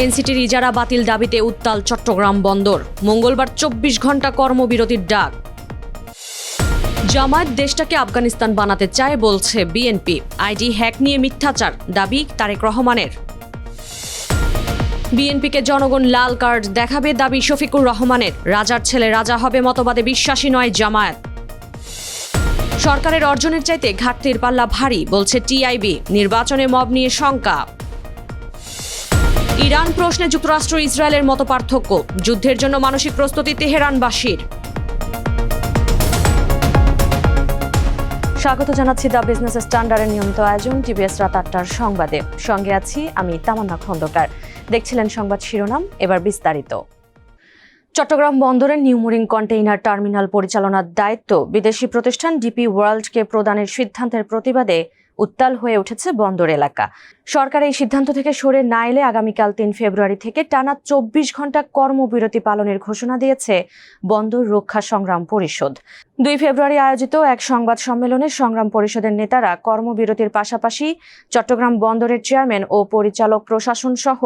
এনসিটির ইজারা বাতিল দাবিতে উত্তাল চট্টগ্রাম বন্দর, মঙ্গলবার 24 ঘণ্টা কর্মবিরতির ডাক। জামায়াত দেশটাকে আফগানিস্তান বানাতে চায় বলছে বিএনপি, আইডি হ্যাক নিয়ে মিথ্যাচার দাবি তারেক রহমানের। বিএনপিকে জনগণ লাল কার্ড দেখাবে দাবি শফিকুর রহমানের, রাজার ছেলে রাজা হবে মতবাদে বিশ্বাসী নয় জামায়াত। সরকারের অর্জনের চাইতে ঘাটতির পাল্লা ভারী বলছে টিআইবি, নির্বাচনে মব নিয়ে শঙ্কা। ইরান প্রশ্নে যুক্তরাষ্ট্র ইসরায়েলের মতো পার্থক্য, যুদ্ধের জন্য মানসিক প্রস্তুতি তেহরানবাসীর। স্বাগত জানাচ্ছি দ্য বিজনেস স্ট্যান্ডার্ডের নিয়মিত আয়োজন টিভিএস রাত ৮টার সংবাদে। সঙ্গে আছি আমি তামান্না খন্দকার। দেখছিলেন সংবাদ শিরোনাম, এবার বিস্তারিত। চট্টগ্রাম বন্দরের নিউ মুরিং কন্টেইনার টার্মিনাল পরিচালনার দায়িত্ব বিদেশি প্রতিষ্ঠান ডিপি ওয়ার্ল্ডকে প্রদানের সিদ্ধান্তের প্রতিবাদে উত্তাল হয়ে উঠেছে বন্দর এলাকা। সরকার এই সিদ্ধান্ত থেকে সরে না এলে আগামীকাল ৩ ফেব্রুয়ারি থেকে টানা ২৪ ঘণ্টা কর্মবিরতি পালনের ঘোষণা দিয়েছে বন্দর রক্ষা সংগ্রাম পরিষদ। ২ ফেব্রুয়ারি আয়োজিত এক সংবাদ সম্মেলনে সংগ্রাম পরিষদের নেতারা কর্মবিরতির পাশাপাশি চট্টগ্রাম বন্দরের চেয়ারম্যান ও পরিচালক প্রশাসন সহ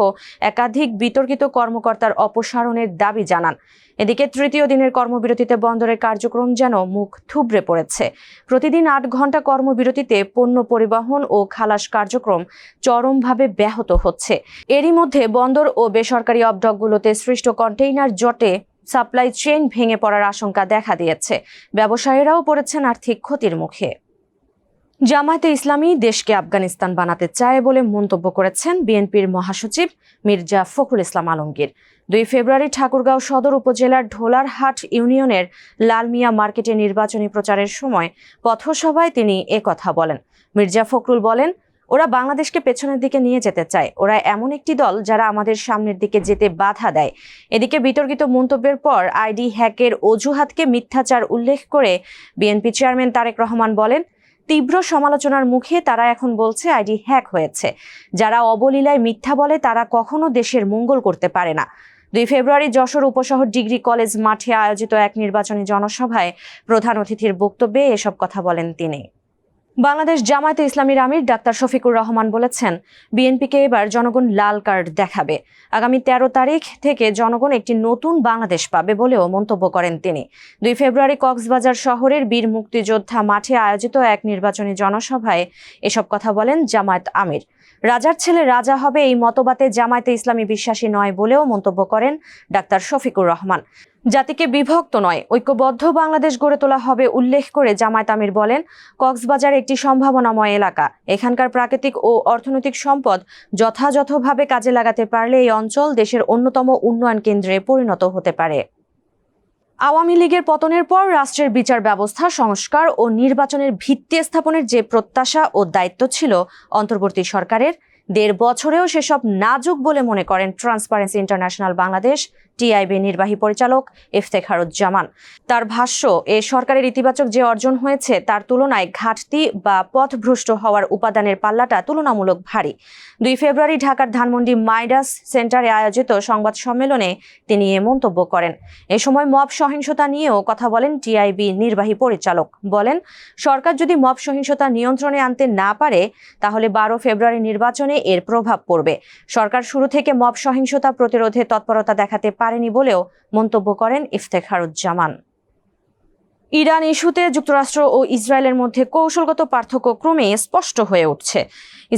একাধিক বিতর্কিত কর্মকর্তার অপসারণের দাবি জানান। এদিকে তৃতীয় দিনের কর্মবিরতিতে বন্দরের কার্যক্রম যেন মুখ থুবড়ে পড়েছে। প্রতিদিন ৮ ঘণ্টা কর্মবিরতিতে পণ্য পরিবহন ও খালাস কার্যক্রম চরমভাবে ব্যাহত হচ্ছে। এরই মধ্যে বন্দর ও বেসরকারি অবডকগুলোতে সৃষ্ট কন্টেইনার জটে সাপ্লাই চেইন ভেঙে পড়ার আশঙ্কা দেখা দিয়েছে। ব্যবসায়ীরাও পড়েছেন আর্থিক ক্ষতির মুখে। জামায়াতে ইসলামী দেশকে আফগানিস্তান বানাতে চায় বলে মন্তব্য করেছেন বিএনপির মহাসচিব মির্জা ফখরুল ইসলাম আলমগীর। ২ ফেব্রুয়ারি ঠাকুরগাঁও সদর উপজেলার ঢোলারহাট ইউনিয়নের লালমিয়া মার্কেটে নির্বাচনী প্রচারের সময় পথসভায় তিনি একথা বলেন। মির্জা ফখরুল বলেন, ওরা বাংলাদেশকে পেছনের দিকে নিয়ে যেতে চায়। ওরা এমন একটি দল যারা আমাদের সামনের দিকে যেতে বাধা দেয়। এদিকে বিতর্কিত মন্তব্যের পর আইডি হ্যাকের অজুহাতকে মিথ্যাচার উল্লেখ করে বিএনপি চেয়ারম্যান তারেক রহমান বলেন, তীব্র সমালোচনার মুখে তারা এখন বলছে আইডি হ্যাক হয়েছে। যারা অবলীলায় মিথ্যা বলে তারা কখনো দেশের মঙ্গল করতে পারে না। ২ ফেব্রুয়ারি যশোর উপশহর ডিগ্রি কলেজ মাঠে আয়োজিত এক নির্বাচনী জনসভায় প্রধান অতিথির বক্তব্যে এসব কথা বলেন তিনি। বাংলাদেশ জামায়াতে ইসলামীর আমির ডাক্তার শফিকুর রহমান বলেছেন, বিএনপিকে এবার জনগণ লাল কার্ড দেখাবে। আগামী ১৩ তারিখ থেকে জনগণ একটি নতুন বাংলাদেশ পাবে বলেও মন্তব্য করেন তিনি। ২ ফেব্রুয়ারি কক্সবাজার শহরের বীর মুক্তিযোদ্ধা মাঠে আয়োজিত এক নির্বাচনী জনসভায় এসব কথা বলেন জামায়াত আমির। রাজার ছেলে রাজা হবে এই মতবাদে জামায়াতে ইসলামী বিশ্বাসী নয় বলেও মন্তব্য করেন ডাক্তার শফিকুর রহমান। জাতিকে বিভক্ত নয়, ঐক্যবদ্ধ বাংলাদেশ গড়ে তোলা হবে উল্লেখ করে জামায়াত আমির বলেন, কক্সবাজার একটি সম্ভাবনাময় এলাকা। এখানকার প্রাকৃতিক ও অর্থনৈতিক সম্পদ যথাযথভাবে কাজে লাগাতে পারলে এই অঞ্চল দেশের অন্যতম উন্নয়ন কেন্দ্রে পরিণত হতে পারে। আওয়ামী লীগের পতনের পর রাষ্ট্রের বিচার ব্যবস্থা সংস্কার ও নির্বাচনের ভিত্তি স্থাপনের যে প্রত্যাশা ও দায়িত্ব ছিল অন্তর্বর্তী সরকারের, ১.৫ বছরেও সেসব নাজুক বলে মনে করেন ট্রান্সপারেন্সি ইন্টারন্যাশনাল বাংলাদেশ টিআইবি নির্বাহী পরিচালক ইফতেখারুজ্জামান। তার ভাষ্য, এ সরকারের ইতিবাচক যে অর্জন হয়েছে তার তুলনায় ঘাটতি বা পথভ্রষ্ট হওয়ার উপাদানের পাল্লাটা তুলনামূলক ভারী। ২ ফেব্রুয়ারি ঢাকার ধানমন্ডি মাইডাস সেন্টারে আয়োজিত সংবাদ সম্মেলনে তিনি এ মন্তব্য করেন। এ সময় মব সহিংসতা নিয়েও কথা বলেন টিআইবি নির্বাহী পরিচালক। বলেন, সরকার যদি মব সহিংসতা নিয়ন্ত্রণে আনতে না পারে তাহলে ১২ ফেব্রুয়ারি নির্বাচনে এর প্রভাব পড়বে। সরকার শুরু থেকে মব সহিংসতা প্রতিরোধে তৎপরতা দেখাতে পারেনি বলেও মন্তব্য করেন ইফতেখারুজ্জামান। ইরান ইস্যুতে যুক্তরাষ্ট্র ও ইসরায়েলের মধ্যে কৌশলগত পার্থক্য ক্রমে স্পষ্ট হয়ে উঠছে।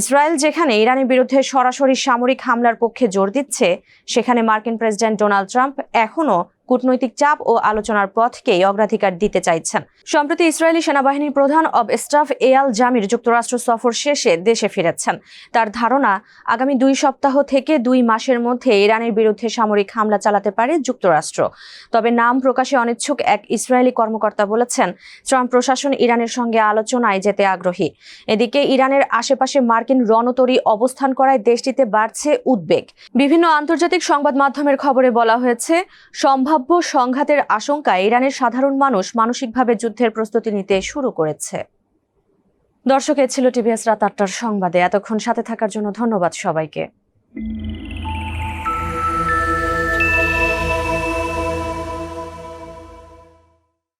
ইসরায়েল যেখানে ইরানের বিরুদ্ধে সরাসরি সামরিক হামলার পক্ষে জোর দিচ্ছে, সেখানে মার্কিন প্রেসিডেন্ট ডোনাল্ড ট্রাম্প এখনও কূটনৈতিক চাপ ও আলোচনার পথকেই অগ্রাধিকার দিতে চাইছেন। সম্প্রতি ইসরায়েলি সেনাবাহিনীর প্রধান অব স্টাফ এয়াল জামির যুক্তরাষ্ট্র সফর শেষে দেশে ফিরেছেন। তার ধারণা, আগামী ২ সপ্তাহ থেকে ২ মাসের মধ্যে ইরানের বিরুদ্ধে সামরিক হামলা চালাতে পারে যুক্তরাষ্ট্র। তবে নাম প্রকাশে অনিচ্ছুক এক ইসরায়েলি কর্মকর্তা বলেছেন, ট্রাম্প প্রশাসন ইরানের সঙ্গে আলোচনায় যেতে আগ্রহী। এদিকে ইরানের আশেপাশে মার্কিন রণতরী অবস্থান করায় দেশটিতে বাড়ছে উদ্বেগ। বিভিন্ন আন্তর্জাতিক সংবাদ মাধ্যমের খবরে বলা হয়েছে, সম্ভাব্য সংঘাতের আশঙ্কায় ইরানের সাধারণ মানুষ মানসিকভাবে যুদ্ধের প্রস্তুতি নিতে শুরু করেছে। দর্শক, এ ছিল টিভিএস রাত ৮টার সংবাদে। এতক্ষণ সাথে থাকার জন্য ধন্যবাদ সবাইকে।